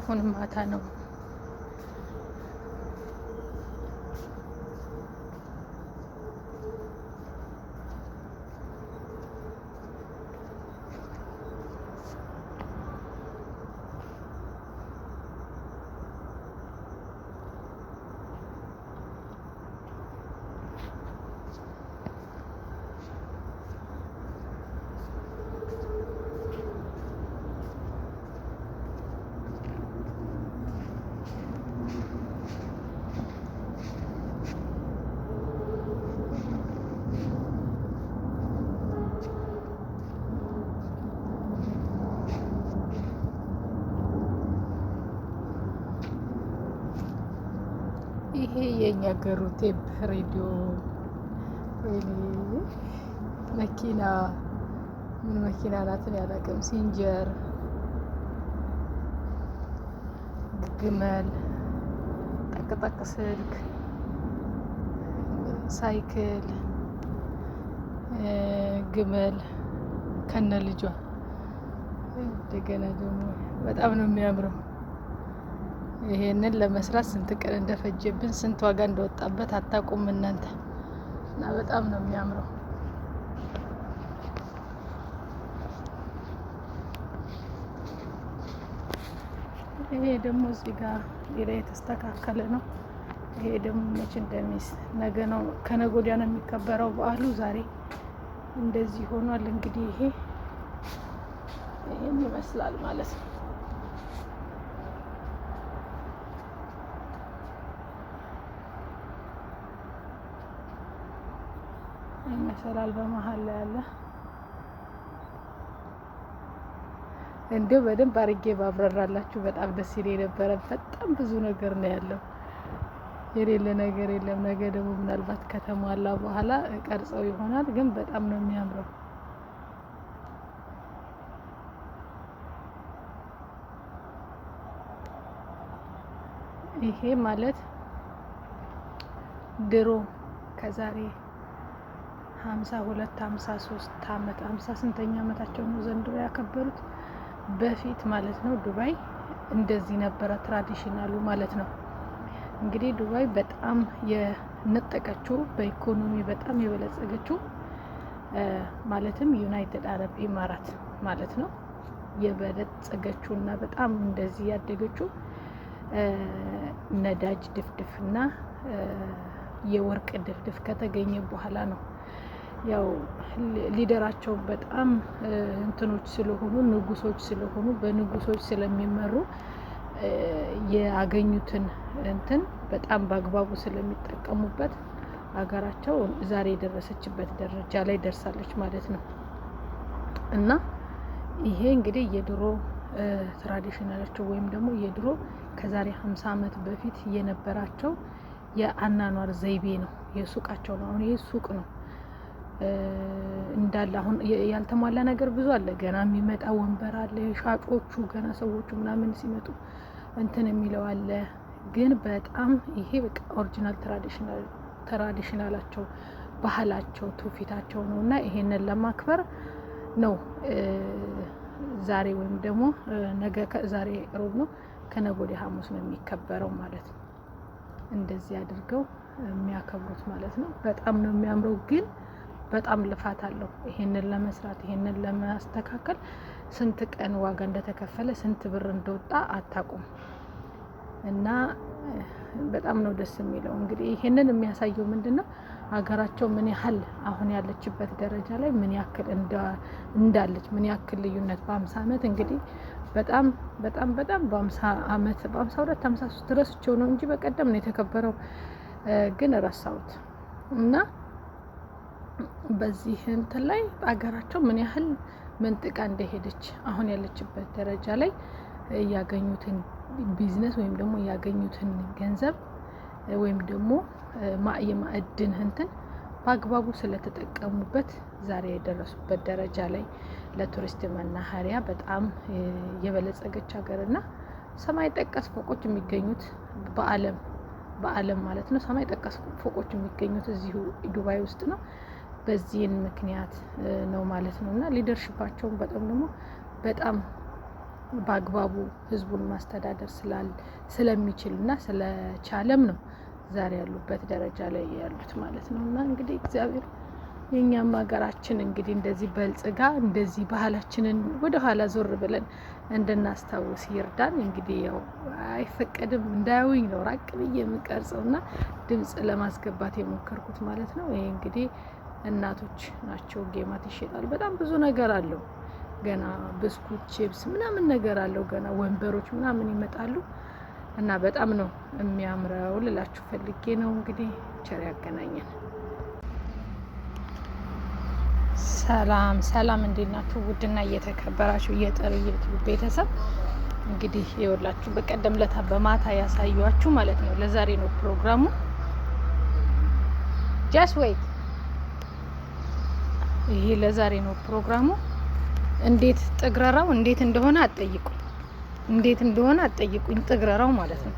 አሁን ማታ ነው። ይሄ የኛ ገሩ ቴፕ ሬዲዮ ወይኔ መኪና ምን መኪና ናትን ያላቅም ሲንጀር ግመል ጠቅጠቅ ስልክ ሳይክል ግመል ከነ ልጇ እንደገና ደግሞ በጣም ነው የሚያምረው። ይሄንን ለመስራት ስንት ቀን እንደፈጀብን ስንት ዋጋ እንደወጣበት አታውቁም እናንተ። እና በጣም ነው የሚያምረው። ይሄ ደግሞ እዚህ ጋር ሌላ የተስተካከለ ነው። ይሄ ደግሞ መቼ እንደሚስ ነገ ነው ከነገ ወዲያ ነው የሚከበረው በዓሉ። ዛሬ እንደዚህ ሆኗል። እንግዲህ ይሄን ይመስላል ማለት ነው። መሰላል በመሀል ላይ አለ። እንደው በደንብ አድርጌ ባብራራላችሁ በጣም ደስ ይለኝ ነበረ። በጣም ብዙ ነገር ነው ያለው፣ የሌለ ነገር የለም። ነገ ደግሞ ምናልባት ከተሟላ በኋላ ቀርጸው ይሆናል፣ ግን በጣም ነው የሚያምረው። ይሄ ማለት ድሮ ከዛሬ 52 53 አመት 50 ስንተኛ አመታቸው ነው ዘንድሮ ያከበሩት። በፊት ማለት ነው ዱባይ እንደዚህ ነበረ ትራዲሽናሉ ማለት ነው። እንግዲህ ዱባይ በጣም የነጠቀችው በኢኮኖሚ በጣም የበለጸገችው ማለትም ዩናይትድ አረብ ኢማራት ማለት ነው። የበለጸገችውና በጣም እንደዚህ ያደገችው ነዳጅ ድፍድፍና የወርቅ ድፍድፍ ከተገኘ በኋላ ነው። ያው ሊደራቸው በጣም እንትኖች ስለሆኑ ንጉሶች ስለሆኑ በንጉሶች ስለሚመሩ ያገኙትን እንትን በጣም በአግባቡ ስለሚጠቀሙበት ሀገራቸው ዛሬ የደረሰችበት ደረጃ ላይ ደርሳለች ማለት ነው። እና ይሄ እንግዲህ የድሮ ትራዲሽናላቸው ወይም ደግሞ የድሮ ከዛሬ 50 አመት በፊት የነበራቸው የአናኗር ዘይቤ ነው። የሱቃቸው ነው። አሁን ይሄ ሱቅ ነው እንዳለ። አሁን ያልተሟላ ነገር ብዙ አለ። ገና የሚመጣ ወንበር አለ። ሻጮቹ ገና ሰዎቹ ምናምን ሲመጡ እንትን የሚለው አለ። ግን በጣም ይሄ በቃ ኦሪጂናል ትራዲሽናላቸው ባህላቸው ትውፊታቸው ነው። እና ይሄንን ለማክበር ነው ዛሬ ወይም ደግሞ ነገ ዛሬ ሮብ ነው ከነገ ወዲያ ሐሙስ ነው የሚከበረው ማለት ነው። እንደዚህ አድርገው የሚያከብሩት ማለት ነው። በጣም ነው የሚያምረው። ግን በጣም ልፋት አለው። ይሄንን ለመስራት ይሄንን ለማስተካከል ስንት ቀን ዋጋ እንደተከፈለ ስንት ብር እንደወጣ አታውቁም። እና በጣም ነው ደስ የሚለው። እንግዲህ ይሄንን የሚያሳየው ምንድነው ሀገራቸው ምን ያህል አሁን ያለችበት ደረጃ ላይ ምን ያክል እንዳለች ምን ያክል ልዩነት በ50 አመት እንግዲህ በጣም በጣም በጣም በ50 አመት በ52 53 ረስቸው ነው እንጂ በቀደም ነው የተከበረው፣ ግን ረሳሁት። እና በዚህ እንትን ላይ ሀገራቸው ምን ያህል መንጥቃ እንደሄደች አሁን ያለችበት ደረጃ ላይ ያገኙትን ቢዝነስ ወይም ደግሞ ያገኙትን ገንዘብ ወይም ደግሞ የማዕድን እንትን በአግባቡ ስለተጠቀሙበት ዛሬ የደረሱበት ደረጃ ላይ ለቱሪስት መናኸሪያ በጣም የበለጸገች ሀገርና ሰማይ ጠቀስ ፎቆች የሚገኙት በዓለም ማለት ነው። ሰማይ ጠቀስ ፎቆች የሚገኙት እዚሁ ዱባይ ውስጥ ነው። በዚህን ምክንያት ነው ማለት ነው። እና ሊደርሽባቸውን በጣም ደግሞ በጣም በአግባቡ ህዝቡን ማስተዳደር ስለሚችልና ስለቻለም ነው ዛሬ ያሉበት ደረጃ ላይ ያሉት ማለት ነው። እና እንግዲህ እግዚአብሔር የኛም ሀገራችን እንግዲህ እንደዚህ በልጽጋ እንደዚህ ባህላችንን ወደ ኋላ ዞር ብለን እንድናስታውስ ይርዳን። እንግዲህ ያው አይፈቀድም እንዳያዩኝ ነው ራቅ ብዬ የምቀርጸውና ድምጽ ለማስገባት የሞከርኩት ማለት ነው። ይሄ እንግዲህ እናቶች ናቸው። ጌማት ይሸጣል። በጣም ብዙ ነገር አለው። ገና ብስኩት፣ ቺፕስ ምናምን ነገር አለው። ገና ወንበሮች ምናምን ይመጣሉ እና በጣም ነው የሚያምረው ልላችሁ ፈልጌ ነው። እንግዲህ ቸር ያገናኘን። ሰላም ሰላም፣ እንዴት ናችሁ? ውድና እየተከበራችሁ የጥሩዬ ቤተሰብ እንግዲህ ይኸውላችሁ በቀደም ለታ በማታ ያሳዩአችሁ ማለት ነው። ለዛሬ ነው ፕሮግራሙ። ጃስት ዌይት። ይሄ ለዛሬ ነው ፕሮግራሙ። እንዴት ጥግረራው እንዴት እንደሆነ አትጠይቁኝ፣ እንዴት እንደሆነ አትጠይቁኝ። ጥግረራው ማለት ነው።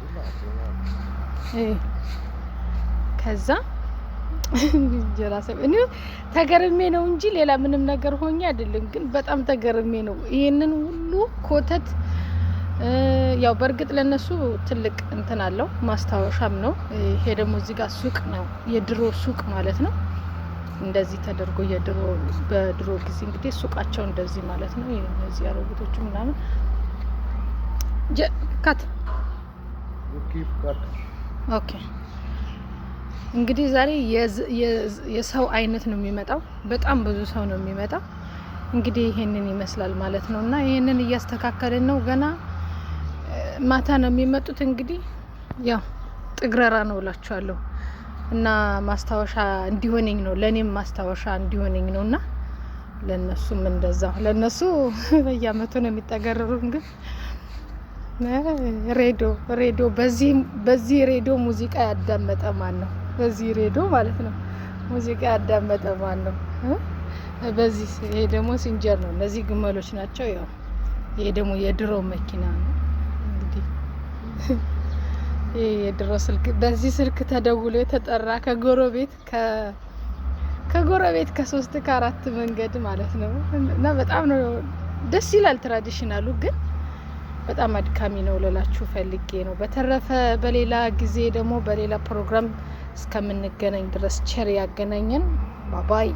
ከዛ እኔ ተገርሜ ነው እንጂ ሌላ ምንም ነገር ሆኜ አይደለም፣ ግን በጣም ተገርሜ ነው። ይሄንን ሁሉ ኮተት ያው በእርግጥ ለነሱ ትልቅ እንትን አለው ማስታወሻም ነው። ይሄ ደግሞ እዚህ ጋር ሱቅ ነው፣ የድሮ ሱቅ ማለት ነው። እንደዚህ ተደርጎ በድሮ ጊዜ እንግዲህ ሱቃቸው እንደዚህ ማለት ነው። እነዚህ አሮጊቶቹ ምናምን ካት ኦኬ። እንግዲህ ዛሬ የሰው አይነት ነው የሚመጣው። በጣም ብዙ ሰው ነው የሚመጣው። እንግዲህ ይሄንን ይመስላል ማለት ነው። እና ይሄንን እያስተካከልን ነው። ገና ማታ ነው የሚመጡት። እንግዲህ ያው ጥግረራ ነው እላችኋለሁ። እና ማስታወሻ እንዲሆነኝ ነው፣ ለኔም ማስታወሻ እንዲሆነኝ ነውና ለነሱም እንደዛው። ለነሱ በየአመቱ ነው የሚጠገረሩን። ግን ሬዲዮ በዚህ ሬዲዮ ሙዚቃ ያዳመጠ ማን ነው? በዚህ ሬዲዮ ማለት ነው ሙዚቃ ያዳመጠ ማን ነው? በዚህ ይሄ ደግሞ ሲንጀር ነው። እነዚህ ግመሎች ናቸው። ያው ይሄ ደግሞ የድሮ መኪና ነው። እንግዲህ ይሄ የድሮ ስልክ፣ በዚህ ስልክ ተደውሎ የተጠራ ከጎረቤት ከ3 ከ4 መንገድ ማለት ነው። እና በጣም ነው ደስ ይላል። ትራዲሽናሉ ግን በጣም አድካሚ ነው ልላችሁ ፈልጌ ነው። በተረፈ በሌላ ጊዜ ደግሞ በሌላ ፕሮግራም እስከምንገናኝ ድረስ ቸር ያገናኘን። ባባይ